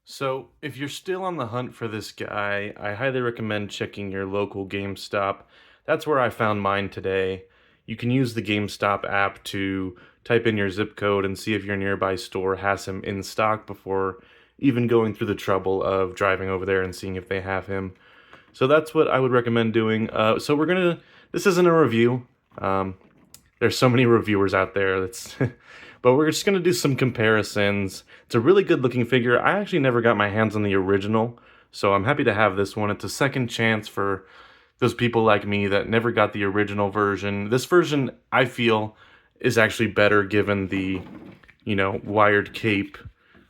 So, if you're still on the hunt for this guy, I highly recommend checking your local GameStop. That's where I found mine today. You can use the GameStop app to type in your zip code and see if your nearby store has him in stock before even going through the trouble of driving over there and seeing if they have him. So that's what I would recommend doing. This isn't a review. Um, there's so many reviewers out there. That's, but we're just gonna do some comparisons. It's a really good looking figure. I actually never got my hands on the original, so I'm happy to have this one. It's a second chance for those people like me that never got the original version. This version, I feel, is actually better given the, wired cape.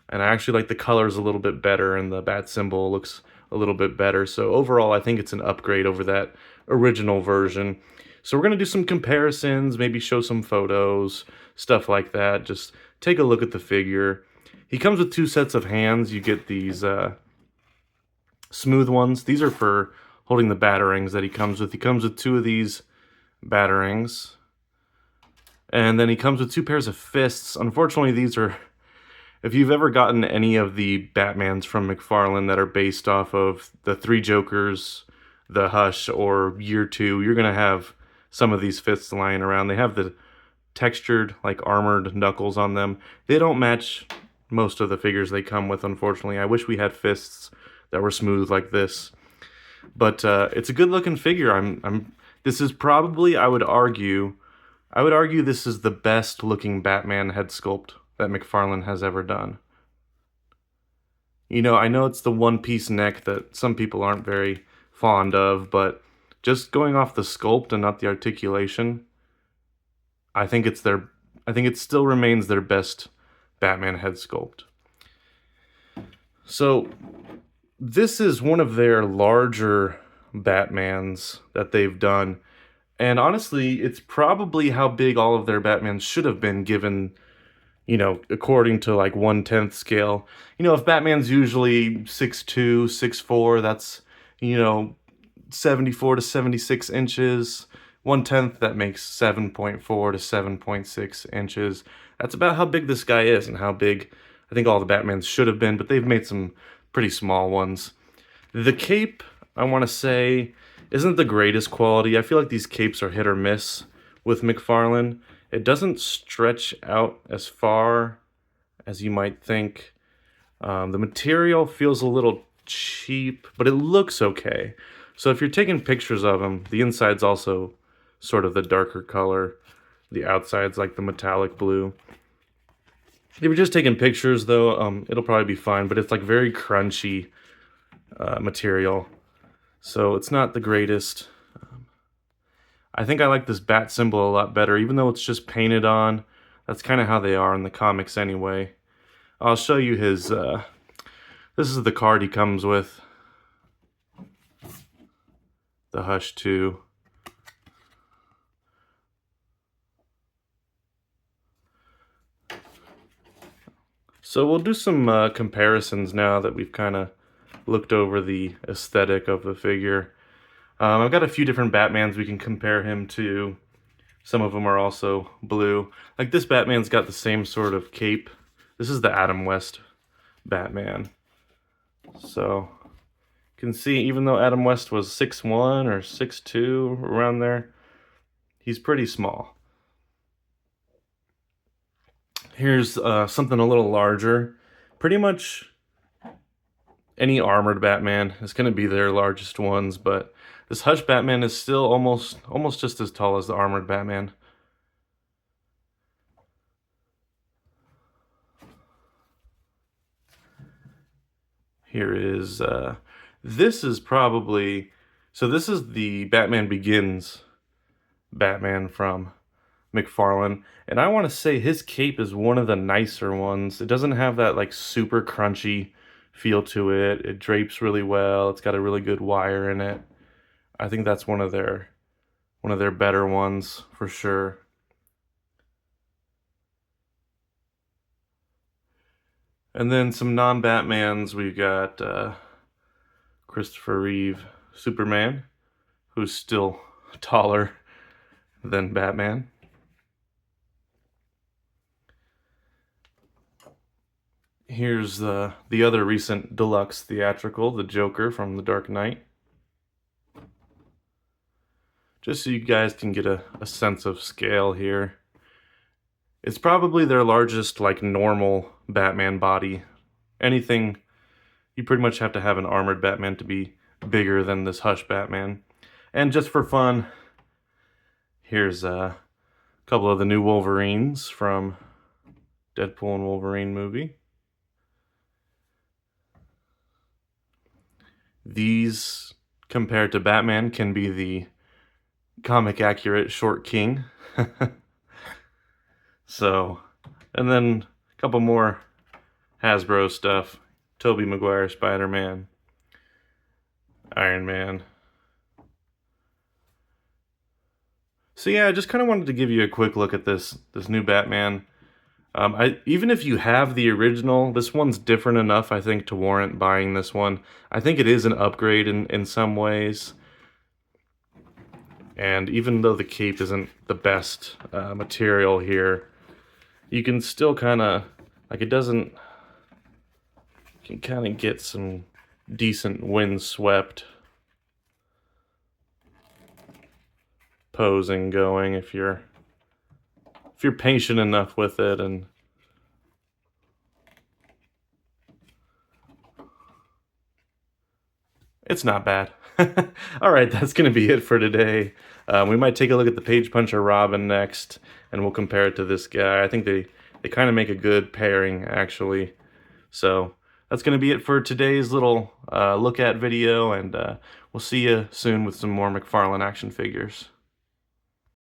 And I actually like the colors a little bit better, and the bat symbol looks a little bit better. So overall, I think it's an upgrade over that original version. So we're going to do some comparisons, maybe show some photos, stuff like that. Just take a look at the figure. He comes with two sets of hands. You get these smooth ones. These are for holding the batarangs that he comes with. He comes with two of these batarangs. And then he comes with two pairs of fists. Unfortunately, these are... If you've ever gotten any of the Batmans from McFarlane that are based off of the Three Jokers, the Hush, or Year 2, you're going to have some of these fists lying around. They have the textured, like armored knuckles on them. They don't match most of the figures they come with, unfortunately. I wish we had fists that were smooth like this. But it's a good looking figure. This is probably, I would argue this is the best looking Batman head sculpt that McFarlane has ever done. I know it's the one-piece neck that some people aren't very fond of, but just going off the sculpt and not the articulation, I think it still remains their best Batman head sculpt. So, this is one of their larger Batmans that they've done. And honestly, it's probably how big all of their Batmans should have been given, according to like 1/10 scale. If Batman's usually 6'2", 6'4", that's, 74 to 76 inches. 1/10, that makes 7.4 to 7.6 inches. That's about how big this guy is and how big I think all the Batmans should have been, but they've made some pretty small ones. The cape, I want to say, isn't the greatest quality. I feel like these capes are hit or miss with McFarlane. It doesn't stretch out as far as you might think. The material feels a little cheap, but it looks okay. So if you're taking pictures of them, the inside's also sort of the darker color. The outside's like the metallic blue. If you're just taking pictures, though, it'll probably be fine, but it's like very crunchy material. So it's not the greatest. I think I like this bat symbol a lot better, even though it's just painted on. That's kind of how they are in the comics anyway. I'll show you his, this is the card he comes with. The Hush 2. So we'll do some comparisons now that we've kind of looked over the aesthetic of the figure. I've got a few different Batmans we can compare him to. Some of them are also blue. Like this Batman's got the same sort of cape. This is the Adam West Batman. So you can see, even though Adam West was 6'1" or 6'2", around there, he's pretty small. Here's something a little larger. Pretty much any armored Batman is going to be their largest ones, but this Hush Batman is still almost just as tall as the armored Batman. Here is, this is probably, so this is the Batman Begins Batman from McFarlane, and I want to say his cape is one of the nicer ones. It doesn't have that like super crunchy feel to it. It drapes really well. It's got a really good wire in it. I think that's one of their better ones for sure. And then some non-Batmans, we've got Christopher Reeve Superman, who's still taller than Batman. Here's the other recent deluxe theatrical, the Joker from The Dark Knight. Just so you guys can get a sense of scale here. It's probably their largest, like, normal Batman body. Anything, you pretty much have to have an armored Batman to be bigger than this Hush Batman. And just for fun, here's a couple of the new Wolverines from Deadpool and Wolverine movie. These, compared to Batman, can be the comic accurate short king. So, and then a couple more Hasbro stuff. Tobey Maguire Spider-Man, Iron Man. So yeah, I just kind of wanted to give you a quick look at this new Batman. Even if you have the original, this one's different enough, I think, to warrant buying this one. I think it is an upgrade in some ways. And even though the cape isn't the best material here, you can still kind of, like, it doesn't, you can kind of get some decent windswept posing going if you're patient enough with it. And it's not bad. All right, that's going to be it for today. We might take a look at the Page Puncher Robin next, and we'll compare it to this guy. I think they kind of make a good pairing, actually. So that's going to be it for today's little look at video, and we'll see you soon with some more McFarlane action figures.